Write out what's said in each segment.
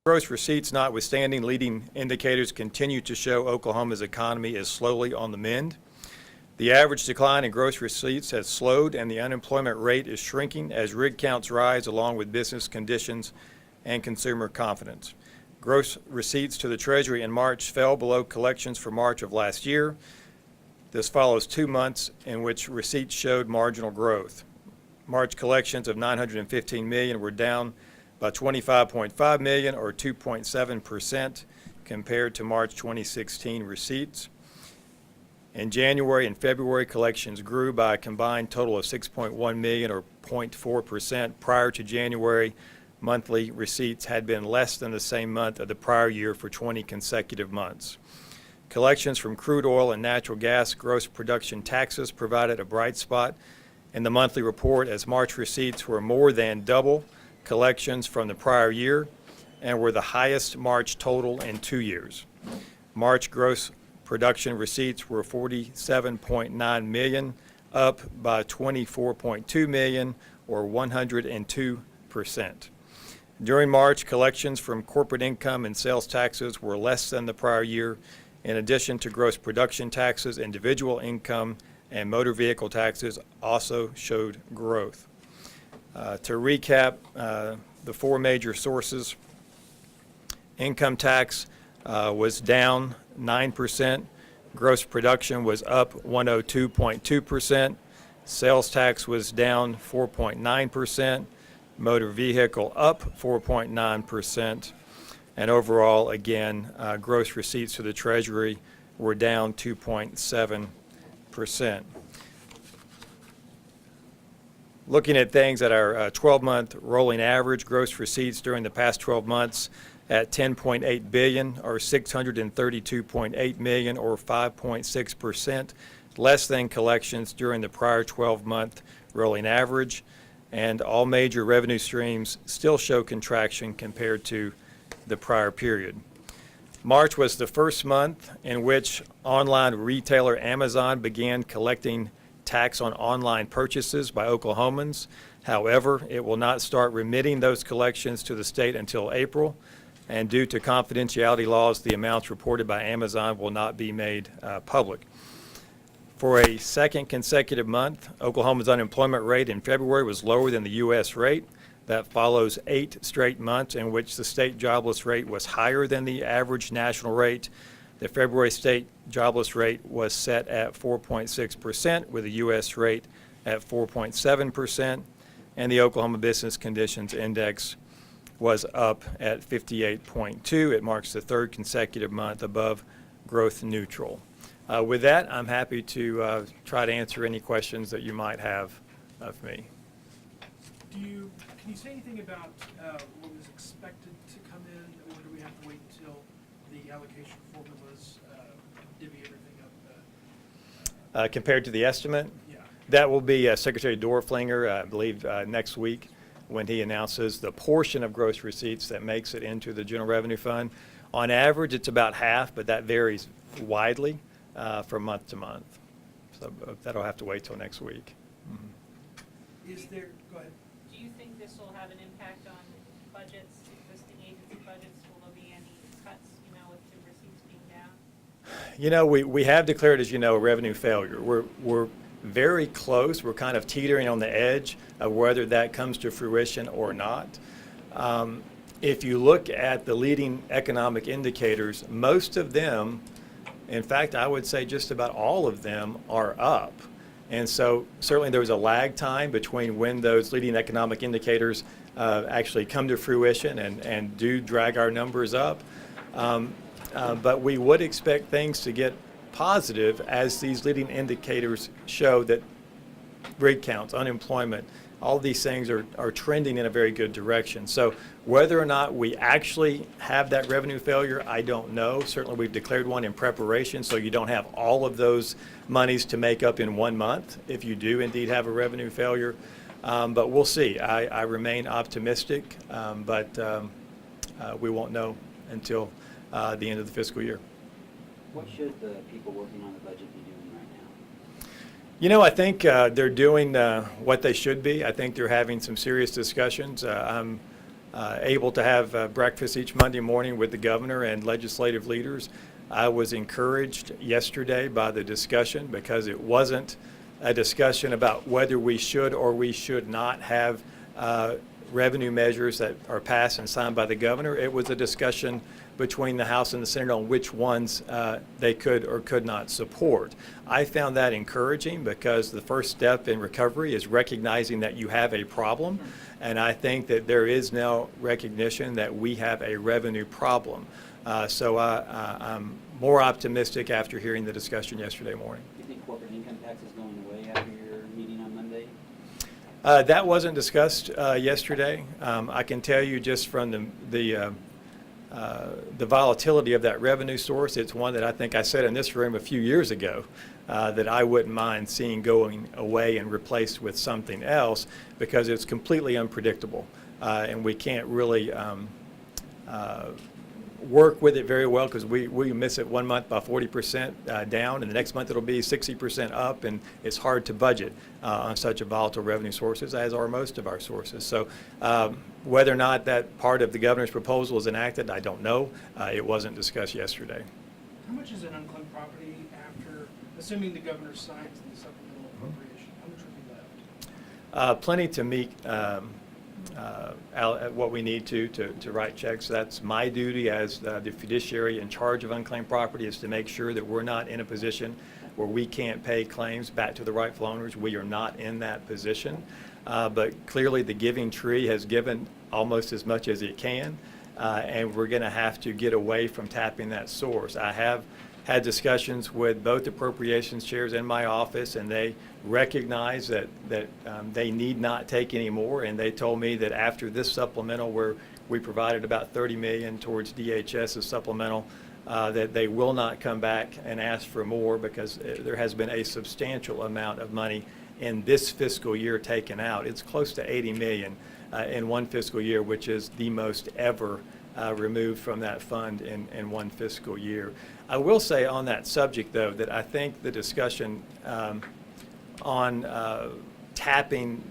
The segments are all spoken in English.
Gross receipts notwithstanding, leading indicators continue to show Oklahoma's economy is slowly on the mend. The average decline in gross receipts has slowed, and the unemployment rate is shrinking as rig counts rise along with business conditions and consumer confidence. Gross receipts to the Treasury in March fell below collections for March of last year. This follows 2 months in which receipts showed marginal growth. March collections of $915 million were down by $25.5 million or 2.7% compared to March 2016 receipts. In January and February, collections grew by a combined total of $6.1 million or 0.4%. Prior to January, monthly receipts had been less than the same month of the prior year for 20 consecutive months. Collections from crude oil and natural gas gross production taxes provided a bright spot in the monthly report as March receipts were more than double collections from the prior year and were the highest March total in 2 years. March gross production receipts were $47.9 million, up by $24.2 million or 102%. During March, collections from corporate income and sales taxes were less than the prior year. In addition to gross production taxes, individual income and motor vehicle taxes also showed growth. To recap the four major sources, income tax was down 9%, gross production was up 102.2%, sales tax was down 4.9%, motor vehicle up 4.9%, and overall, again, gross receipts to the Treasury were down 2.7%. Looking at things at our 12-month rolling average, gross receipts during the past 12 months at $10.8 billion or $632.8 million or 5.6% less than collections during the prior 12-month rolling average, and all major revenue streams still show contraction compared to the prior period. March was the first month in which online retailer Amazon began collecting tax on online purchases by Oklahomans. However, it will not start remitting those collections to the state until April, and due to confidentiality laws, the amounts reported by Amazon will not be made public. For a second consecutive month, Oklahoma's unemployment rate in February was lower than the U.S. rate. That follows 8 straight months in which the state jobless rate was higher than the average national rate. The February state jobless rate was set at 4.6%, with the U.S. rate at 4.7%, and the Oklahoma Business Conditions Index was up at 58.2. It marks the third consecutive month above growth neutral. With that, I'm happy to try to answer any questions that you might have of me. Can you say anything about what was expected to come in, or do we have to wait until the allocation formulas divvy everything up? Compared to the estimate? Yeah. That will be Secretary Dorflinger, I believe, next week when he announces the portion of gross receipts that makes it into the General Revenue Fund. On average, it's about half, but that varies widely from month to month. So that'll have to wait till next week. Mm-hmm. Go ahead. Do you think this will have an impact on budgets, existing agency budgets? Will there be any cuts, with the receipts being down? We have declared, as you know, a revenue failure. We're very close. We're kind of teetering on the edge of whether that comes to fruition or not. If you look at the leading economic indicators, most of them, in fact, I would say just about all of them, are up. And so certainly there was a lag time between when those leading economic indicators actually come to fruition and do drag our numbers up. But we would expect things to get positive as these leading indicators show that rig counts, unemployment, all these things are trending in a very good direction. So whether or not we actually have that revenue failure, I don't know. Certainly we've declared one in preparation, so you don't have all of those monies to make up in 1 month if you do indeed have a revenue failure. But we'll see. I remain optimistic, but we won't know until the end of the fiscal year. What should the people working on the budget be doing right now? I think they're doing what they should be. I think they're having some serious discussions. I'm able to have breakfast each Monday morning with the governor and legislative leaders. I was encouraged yesterday by the discussion because it wasn't a discussion about whether we should or we should not have revenue measures that are passed and signed by the governor. It was a discussion between the House and the Senate on which ones they could or could not support. I found that encouraging because the first step in recovery is recognizing that you have a problem, and I think that there is now recognition that we have a revenue problem. So I'm more optimistic after hearing the discussion yesterday morning. Do you think corporate income tax is going away after your meeting on Monday? That wasn't discussed yesterday. I can tell you just from the volatility of that revenue source, it's one that I think I said in this room a few years ago that I wouldn't mind seeing going away and replaced with something else because it's completely unpredictable and we can't really work with it very well because we miss it one month by 40% down, and the next month it'll be 60% up, and it's hard to budget on such a volatile revenue sources, as are most of our sources. So whether or not that part of the governor's proposal is enacted, I don't know. It wasn't discussed yesterday. How much is an unclaimed property after, assuming the governor signs the supplemental appropriation? How much would be left? Plenty to meet what we need to write checks. That's my duty as the fiduciary in charge of unclaimed property, is to make sure that we're not in a position where we can't pay claims back to the rightful owners. We are not in that position. But clearly the giving tree has given almost as much as it can, and we're going to have to get away from tapping that source. I have had discussions with both appropriations chairs in my office, and they recognize that they need not take any more, and they told me that after this supplemental, where we provided about $30 million towards DHS's supplemental, that they will not come back and ask for more because there has been a substantial amount of money in this fiscal year taken out. It's close to $80 million in one fiscal year, which is the most ever removed from that fund in one fiscal year. I will say on that subject, though, that I think the discussion on tapping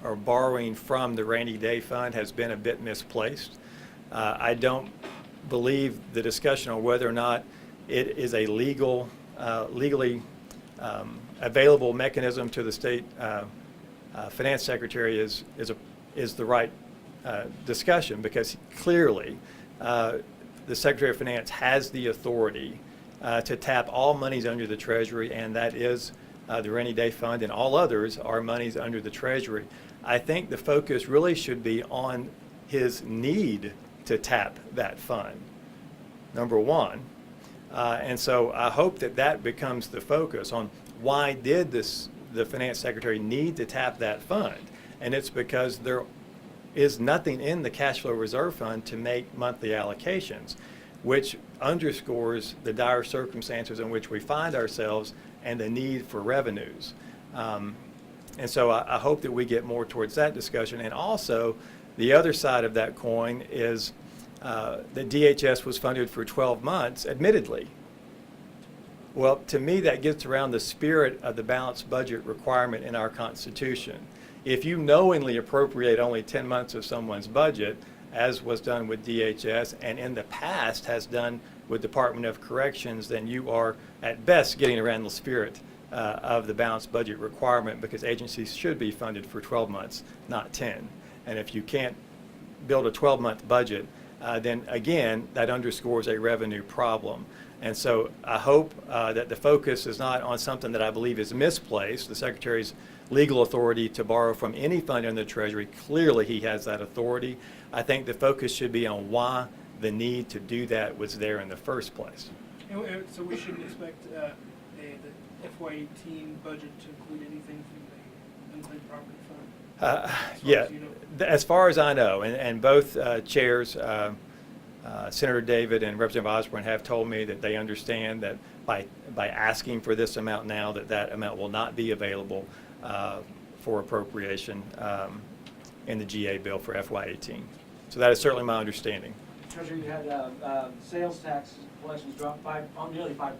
or borrowing from the rainy day fund has been a bit misplaced. I don't believe the discussion on whether or not it is a legally available mechanism to the state finance secretary is the right discussion, because clearly the Secretary of Finance has the authority to tap all monies under the Treasury, and that is the rainy day fund, and all others are monies under the Treasury. I think the focus really should be on his need to tap that fund, number one. And so I hope that that becomes the focus on why did the Finance Secretary need to tap that fund. And it's because there is nothing in the cash flow reserve fund to make monthly allocations, which underscores the dire circumstances in which we find ourselves and the need for revenues. And so I hope that we get more towards that discussion. And also, the other side of that coin is that DHS was funded for 12 months, admittedly. Well, to me, that gets around the spirit of the balanced budget requirement in our Constitution. If you knowingly appropriate only 10 months of someone's budget, as was done with DHS and in the past has done with Department of Corrections, then you are at best getting around the spirit of the balanced budget requirement, because agencies should be funded for 12 months, not 10. And if you can't build a 12-month budget, then again, that underscores a revenue problem. And so I hope that the focus is not on something that I believe is misplaced. The Secretary's legal authority to borrow from any fund in the Treasury, clearly he has that authority. I think the focus should be on why the need to do that was there in the first place. And so we shouldn't expect the FY18 budget to include anything from the unclaimed property fund? Yeah, You know? as far as I know, and both chairs, Senator David and Representative Osborne, have told me that they understand that by asking for this amount now, that amount will not be available for appropriation in the GA bill for FY18. So that is certainly my understanding. Treasurer, you had sales tax collections drop nearly 5%.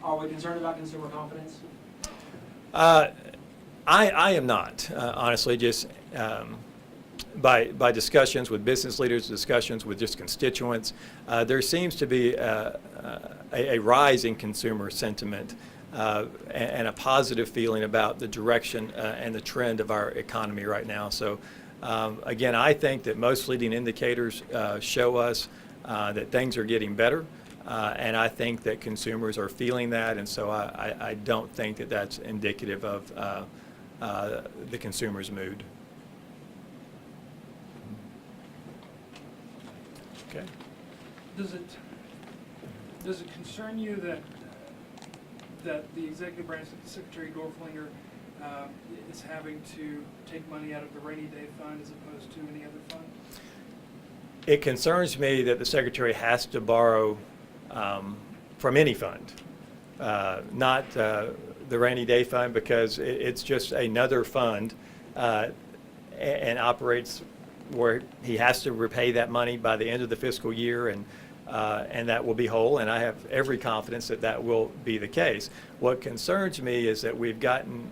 Are we concerned about consumer confidence? I am not, honestly. Just by discussions with business leaders, discussions with just constituents, there seems to be a rise in consumer sentiment and a positive feeling about the direction and the trend of our economy right now. So again, I think that most leading indicators show us that things are getting better, and I think that consumers are feeling that, and so I don't think that that's indicative of the consumer's mood. Okay. Does it concern you that the executive branch, Secretary Dorflinger, is having to take money out of the rainy day fund as opposed to any other fund? It concerns me that the Secretary has to borrow from any fund, not the rainy day fund, because it's just another fund and operates where he has to repay that money by the end of the fiscal year, and that will be whole, and I have every confidence that that will be the case. What concerns me is that we've gotten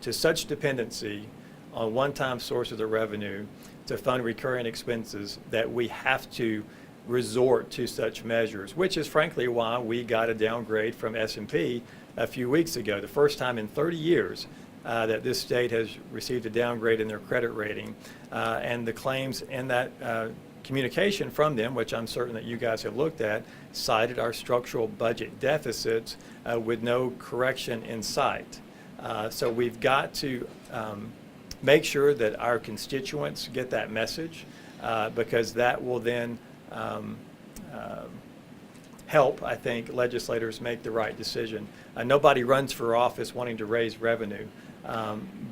to such dependency on one-time sources of revenue to fund recurring expenses that we have to resort to such measures, which is frankly why we got a downgrade from S&P a few weeks ago, the first time in 30 years that this state has received a downgrade in their credit rating, and the claims in that communication from them, which I'm certain that you guys have looked at, cited our structural budget deficits with no correction in sight. So we've got to make sure that our constituents get that message, because that will then help, I think, legislators make the right decision. Nobody runs for office wanting to raise revenue,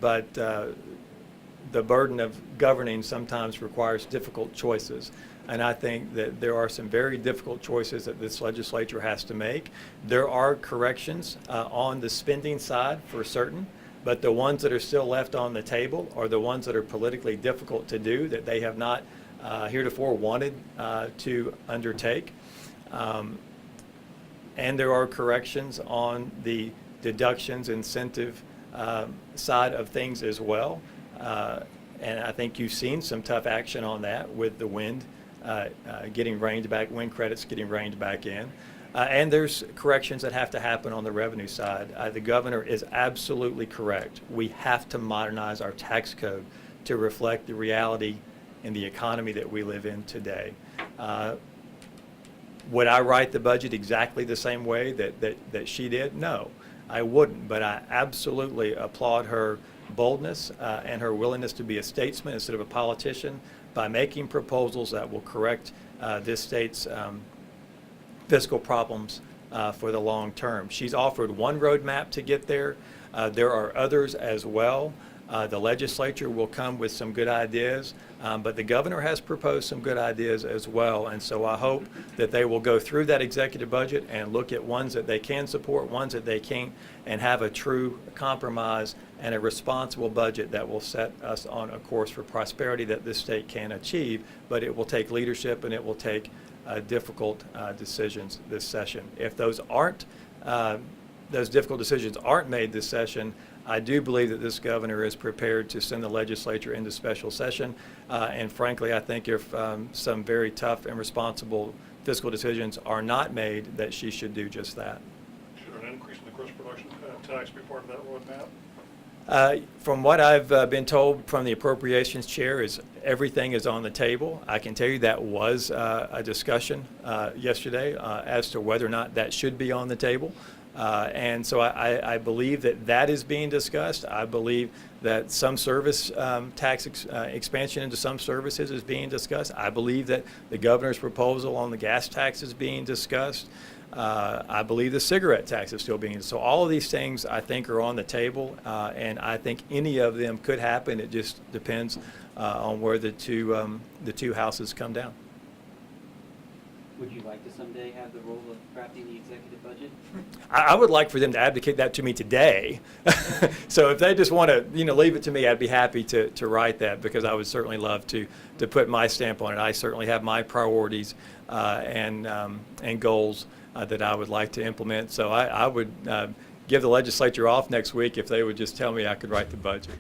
but the burden of governing sometimes requires difficult choices. And I think that there are some very difficult choices that this legislature has to make. There are corrections on the spending side for certain, but the ones that are still left on the table are the ones that are politically difficult to do, that they have not heretofore wanted to undertake. And there are corrections on the deductions incentive side of things as well. And I think you've seen some tough action on that with the wind getting reined back, wind credits getting reined back in. And there's corrections that have to happen on the revenue side. The governor is absolutely correct. We have to modernize our tax code to reflect the reality in the economy that we live in today. Would I write the budget exactly the same way that she did? No, I wouldn't, but I absolutely applaud her boldness and her willingness to be a statesman instead of a politician by making proposals that will correct this state's fiscal problems for the long term. She's offered one roadmap to get there. There are others as well. The legislature will come with some good ideas, but the governor has proposed some good ideas as well, and so I hope that they will go through that executive budget and look at ones that they can support, ones that they can't, and have a true compromise and a responsible budget that will set us on a course for prosperity that this state can achieve, but it will take leadership and it will take difficult decisions this session. If those difficult decisions aren't made this session, I do believe that this governor is prepared to send the legislature into special session, and frankly, I think if some very tough and responsible fiscal decisions are not made, that she should do just that. Should an increase in the gross production tax be part of that roadmap? From what I've been told from the appropriations chair is everything is on the table. I can tell you that was a discussion yesterday as to whether or not that should be on the table. And so I believe that that is being discussed. I believe that some service tax expansion into some services is being discussed. I believe that the governor's proposal on the gas tax is being discussed. I believe the cigarette tax is still being, so all of these things I think are on the table, and I think any of them could happen. It just depends on where the two houses come down. Would you like to someday have the role of crafting the executive budget? I would like for them to advocate that to me today. So if they just want to, leave it to me, I'd be happy to write that, because I would certainly love to put my stamp on it. I certainly have my priorities and goals that I would like to implement. So I would give the legislature off next week if they would just tell me I could write the budget.